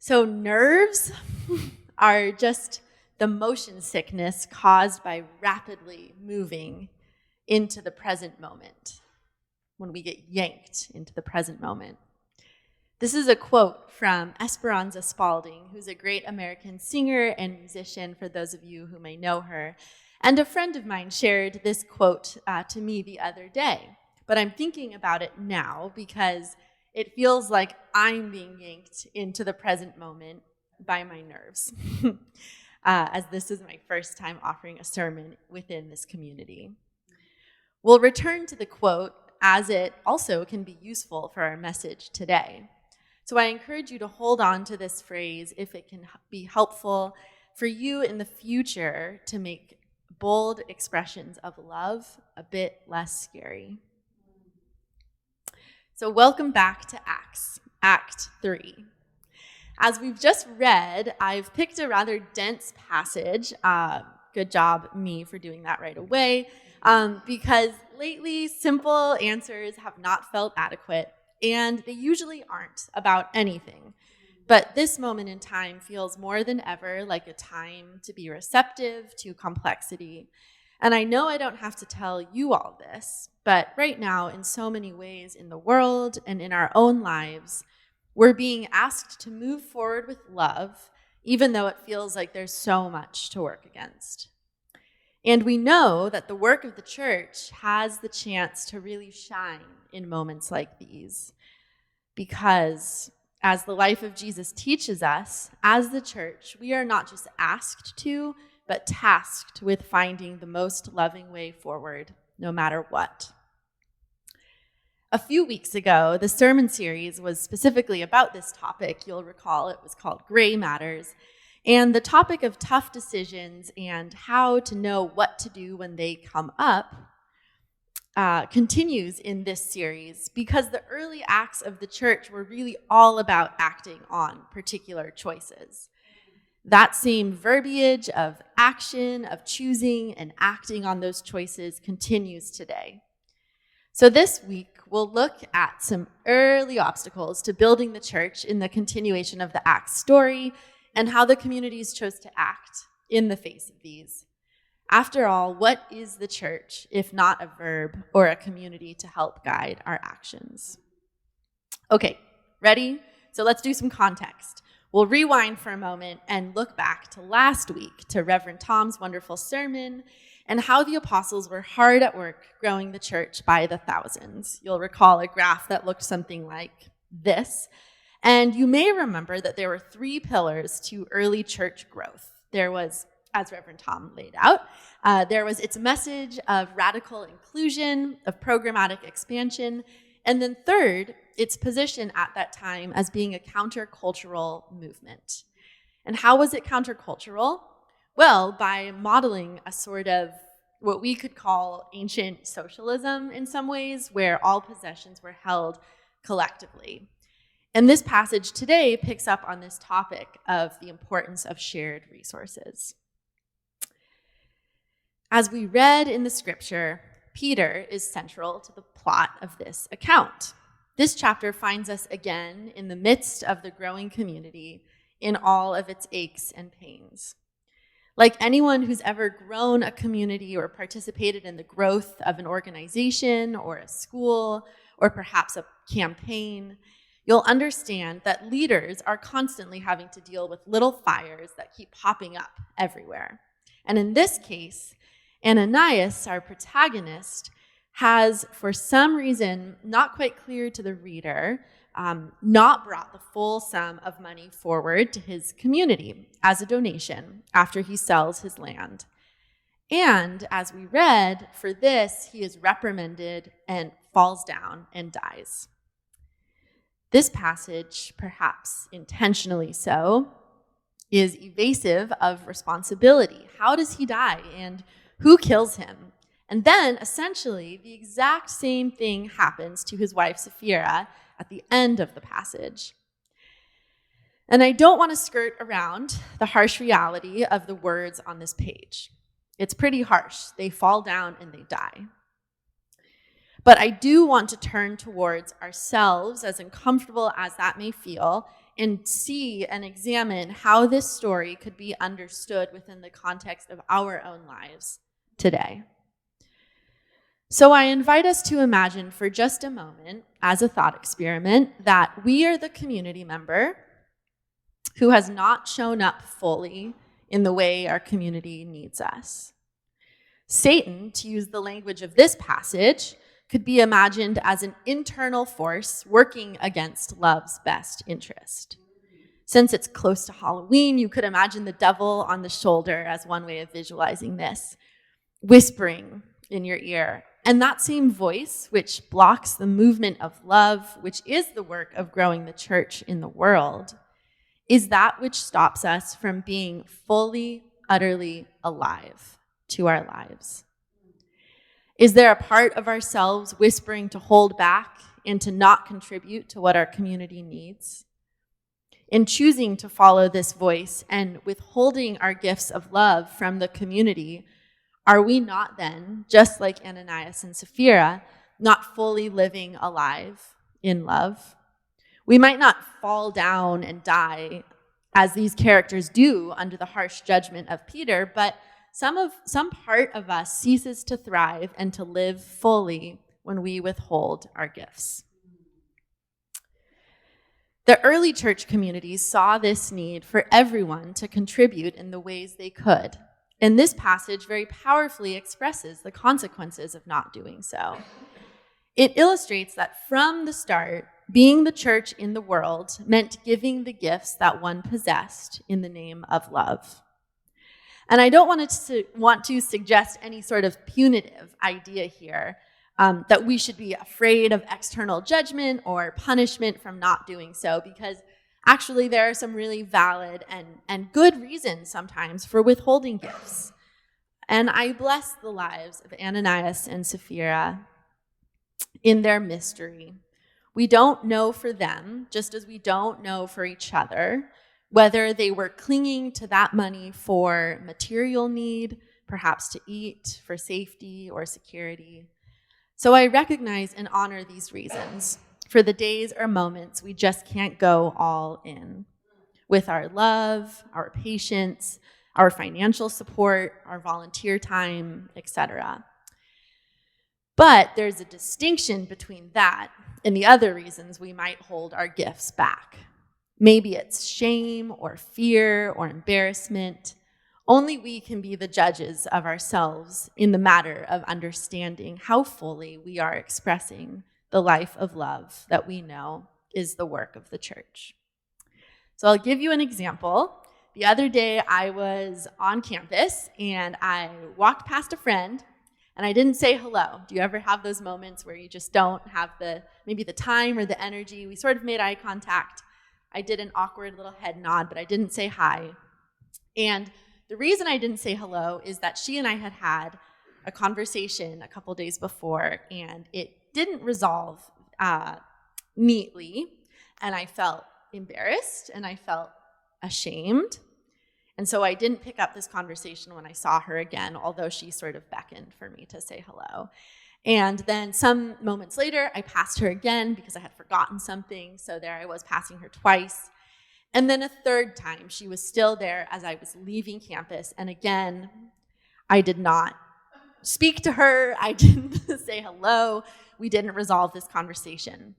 So nerves are just the motion sickness caused by rapidly moving into the present moment, when we get yanked into the present moment. This is a quote from Esperanza Spalding, who's a great American singer and musician, for those of you who may know her. And a friend of mine shared this quote to me the other day. But I'm thinking about it now because it feels like I'm being yanked into the present moment by my nerves, as this is my first time offering a sermon within this community. We'll return to the quote, as it also can be useful for our message today. So I encourage you to hold on to this phrase if it can be helpful for you in the future to make bold expressions of love a bit less scary. So welcome back to Acts, Act 3. As we've just read, I've picked a rather dense passage. Good job, me, for doing that right away, because lately simple answers have not felt adequate, and they usually aren't about anything. But this moment in time feels more than ever like a time to be receptive to complexity. And I know I don't have to tell you all this, but right now, in so many ways in the world and in our own lives, we're being asked to move forward with love, even though it feels like there's so much to work against. And we know that the work of the church has the chance to really shine in moments like these, because as the life of Jesus teaches us, as the church, we are not just asked to, but tasked with finding the most loving way forward, no matter what. A few weeks ago, the sermon series was specifically about this topic. You'll recall it was called Gray Matters. And the topic of tough decisions and how to know what to do when they come up continues in this series, because the early acts of the church were really all about acting on particular choices. That same verbiage of action, of choosing and acting on those choices continues today. So this week, we'll look at some early obstacles to building the church in the continuation of the Acts story and how the communities chose to act in the face of these. After all, what is the church if not a verb or a community to help guide our actions? Okay, ready? So let's do some context. We'll rewind for a moment and look back to last week, to Reverend Tom's wonderful sermon, and how the apostles were hard at work growing the church by the thousands. You'll recall a graph that looked something like this. And you may remember that there were 3 pillars to early church growth. There was, as Reverend Tom laid out, there was its message of radical inclusion, of programmatic expansion, and then third, its position at that time as being a countercultural movement. And how was it countercultural? Well, by modeling a sort of what we could call ancient socialism in some ways, where all possessions were held collectively. And this passage today picks up on this topic of the importance of shared resources. As we read in the scripture, Peter is central to the plot of this account. This chapter finds us again in the midst of the growing community in all of its aches and pains. Like anyone who's ever grown a community or participated in the growth of an organization or a school or perhaps a campaign, you'll understand that leaders are constantly having to deal with little fires that keep popping up everywhere. And in this case, Ananias, our protagonist, has, for some reason not quite clear to the reader, not brought the full sum of money forward to his community as a donation after he sells his land. And as we read, for this, he is reprimanded and falls down and dies. This passage, perhaps intentionally so, is evasive of responsibility. How does he die and who kills him? And then, essentially, the exact same thing happens to his wife, Sapphira, at the end of the passage. And I don't want to skirt around the harsh reality of the words on this page. It's pretty harsh. They fall down and they die. But I do want to turn towards ourselves, as uncomfortable as that may feel, and see and examine how this story could be understood within the context of our own lives today. So I invite us to imagine for just a moment, as a thought experiment, that we are the community member who has not shown up fully in the way our community needs us. Satan, to use the language of this passage, could be imagined as an internal force working against love's best interest. Since it's close to Halloween, you could imagine the devil on the shoulder as one way of visualizing this, whispering in your ear. And that same voice, which blocks the movement of love, which is the work of growing the church in the world, is that which stops us from being fully, utterly alive to our lives. Is there a part of ourselves whispering to hold back and to not contribute to what our community needs? In choosing to follow this voice and withholding our gifts of love from the community, are we not then, just like Ananias and Sapphira, not fully living alive in love? We might not fall down and die as these characters do under the harsh judgment of Peter, but some part of us ceases to thrive and to live fully when we withhold our gifts. The early church communities saw this need for everyone to contribute in the ways they could. And this passage very powerfully expresses the consequences of not doing so. It illustrates that from the start, being the church in the world meant giving the gifts that one possessed in the name of love. And I don't want to suggest any sort of punitive idea here, that we should be afraid of external judgment or punishment from not doing so, because actually there are some really valid and good reasons sometimes for withholding gifts. And I bless the lives of Ananias and Sapphira in their mystery. We don't know for them, just as we don't know for each other, whether they were clinging to that money for material need, perhaps to eat, for safety or security. So I recognize and honor these reasons for the days or moments we just can't go all in with our love, our patience, our financial support, our volunteer time, etc. But there's a distinction between that and the other reasons we might hold our gifts back. Maybe it's shame or fear or embarrassment. Only we can be the judges of ourselves in the matter of understanding how fully we are expressing the life of love that we know is the work of the church. So I'll give you an example. The other day I was on campus and I walked past a friend and I didn't say hello. Do you ever have those moments where you just don't have maybe the time or the energy? We sort of made eye contact. I did an awkward little head nod, but I didn't say hi. And the reason I didn't say hello is that she and I had had a conversation a couple days before, and it didn't resolve neatly, and I felt embarrassed, and I felt ashamed. And so I didn't pick up this conversation when I saw her again, although she sort of beckoned for me to say hello. And then some moments later, I passed her again because I had forgotten something. So there I was passing her twice. And then a third time, she was still there as I was leaving campus. And again, I did not speak to her. I didn't say hello. We didn't resolve this conversation.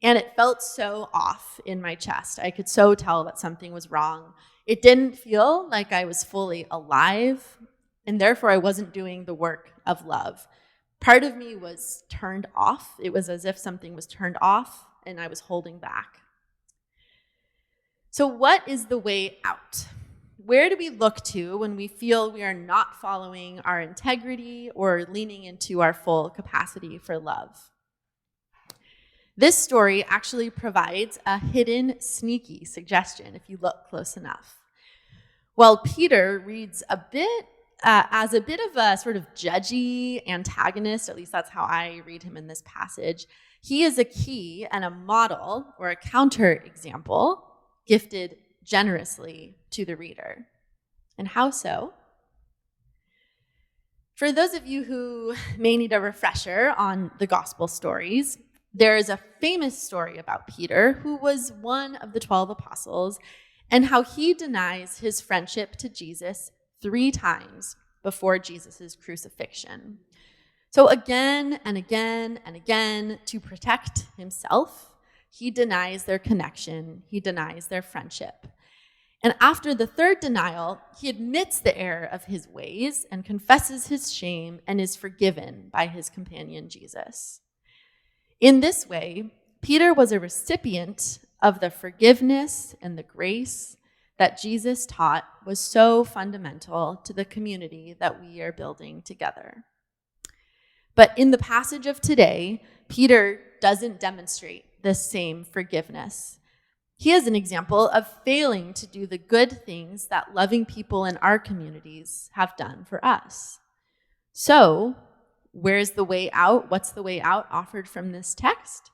And it felt so off in my chest. I could so tell that something was wrong. It didn't feel like I was fully alive, and therefore I wasn't doing the work of love. Part of me was turned off. It was as if something was turned off and I was holding back. So what is the way out? Where do we look to when we feel we are not following our integrity or leaning into our full capacity for love? This story actually provides a hidden, sneaky suggestion if you look close enough. While Peter reads as a bit of a sort of judgy antagonist, at least that's how I read him in this passage, he is a key and a model or a counterexample gifted generously to the reader. And how so? For those of you who may need a refresher on the gospel stories, There is a famous story about Peter, who was one of the 12 apostles, and how he denies his friendship to Jesus 3 times before Jesus' crucifixion. So again and again and again, to protect himself, he denies their connection, he denies their friendship. And after the 3rd denial, he admits the error of his ways and confesses his shame and is forgiven by his companion Jesus. In this way, Peter was a recipient of the forgiveness and the grace that Jesus taught was so fundamental to the community that we are building together. But in the passage of today, Peter doesn't demonstrate the same forgiveness. He is an example of failing to do the good things that loving people in our communities have done for us. So, where's the way out? What's the way out offered from this text?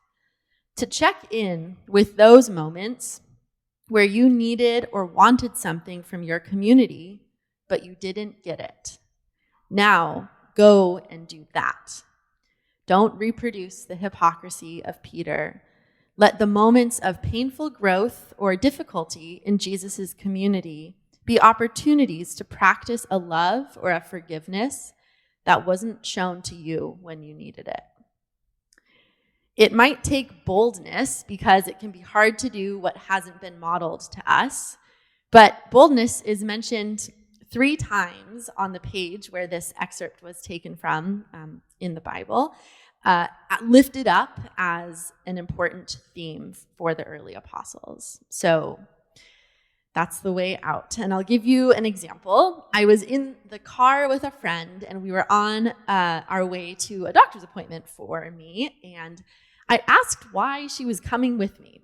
To check in with those moments where you needed or wanted something from your community, but you didn't get it. Now, go and do that. Don't reproduce the hypocrisy of Peter. Let the moments of painful growth or difficulty in Jesus' community be opportunities to practice a love or a forgiveness that wasn't shown to you when you needed it. It might take boldness because it can be hard to do what hasn't been modeled to us, but boldness is mentioned 3 times on the page where this excerpt was taken from in the Bible, lifted up as an important theme for the early apostles. So that's the way out. And I'll give you an example. I was in the car with a friend, and we were on our way to a doctor's appointment for me, and I asked why she was coming with me.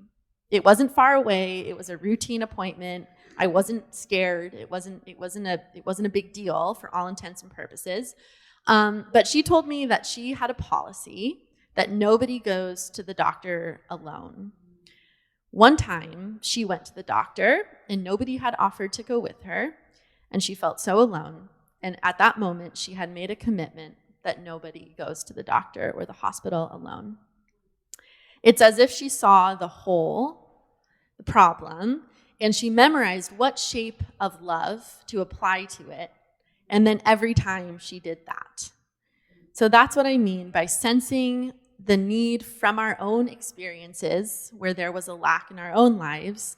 It wasn't far away. It was a routine appointment. I wasn't scared. It wasn't a big deal for all intents and purposes. But she told me that she had a policy that nobody goes to the doctor alone. One time, she went to the doctor, and nobody had offered to go with her, and she felt so alone. And at that moment, she had made a commitment that nobody goes to the doctor or the hospital alone. It's as if she saw the problem, and she memorized what shape of love to apply to it, and then every time she did that. So that's what I mean by sensing the need from our own experiences where there was a lack in our own lives,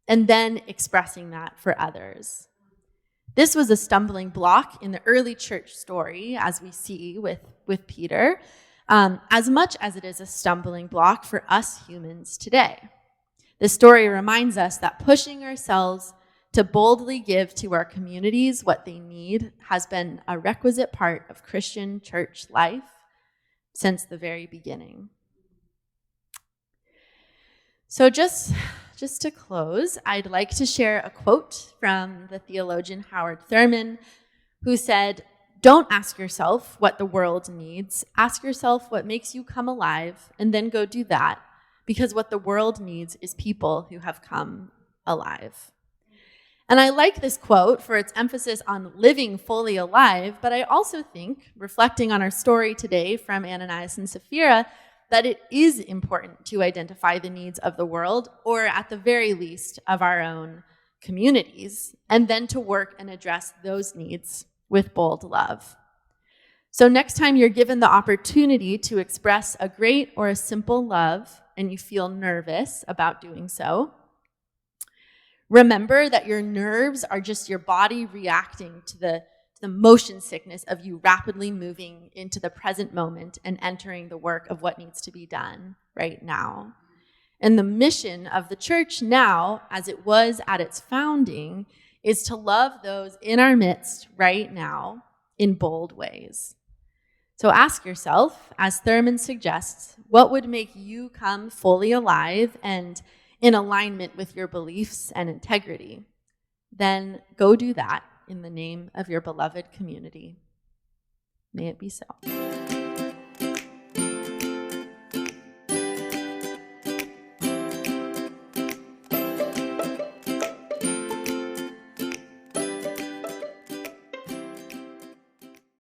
and then expressing that for others. This was a stumbling block in the early church story, as we see with Peter, as much as it is a stumbling block for us humans today. The story reminds us that pushing ourselves to boldly give to our communities what they need has been a requisite part of Christian church life since the very beginning. So just to close, I'd like to share a quote from the theologian Howard Thurman, who said, "Don't ask yourself what the world needs. Ask yourself what makes you come alive, and then go do that, because what the world needs is people who have come alive." And I like this quote for its emphasis on living fully alive, but I also think, reflecting on our story today from Ananias and Sapphira, that it is important to identify the needs of the world, or at the very least of our own communities, and then to work and address those needs with bold love. So next time you're given the opportunity to express a great or a simple love, and you feel nervous about doing so, remember that your nerves are just your body reacting to the motion sickness of you rapidly moving into the present moment and entering the work of what needs to be done right now. And the mission of the church now, as it was at its founding, is to love those in our midst right now in bold ways. So ask yourself, as Thurman suggests, what would make you come fully alive and in alignment with your beliefs and integrity? Then go do that in the name of your beloved community. May it be so.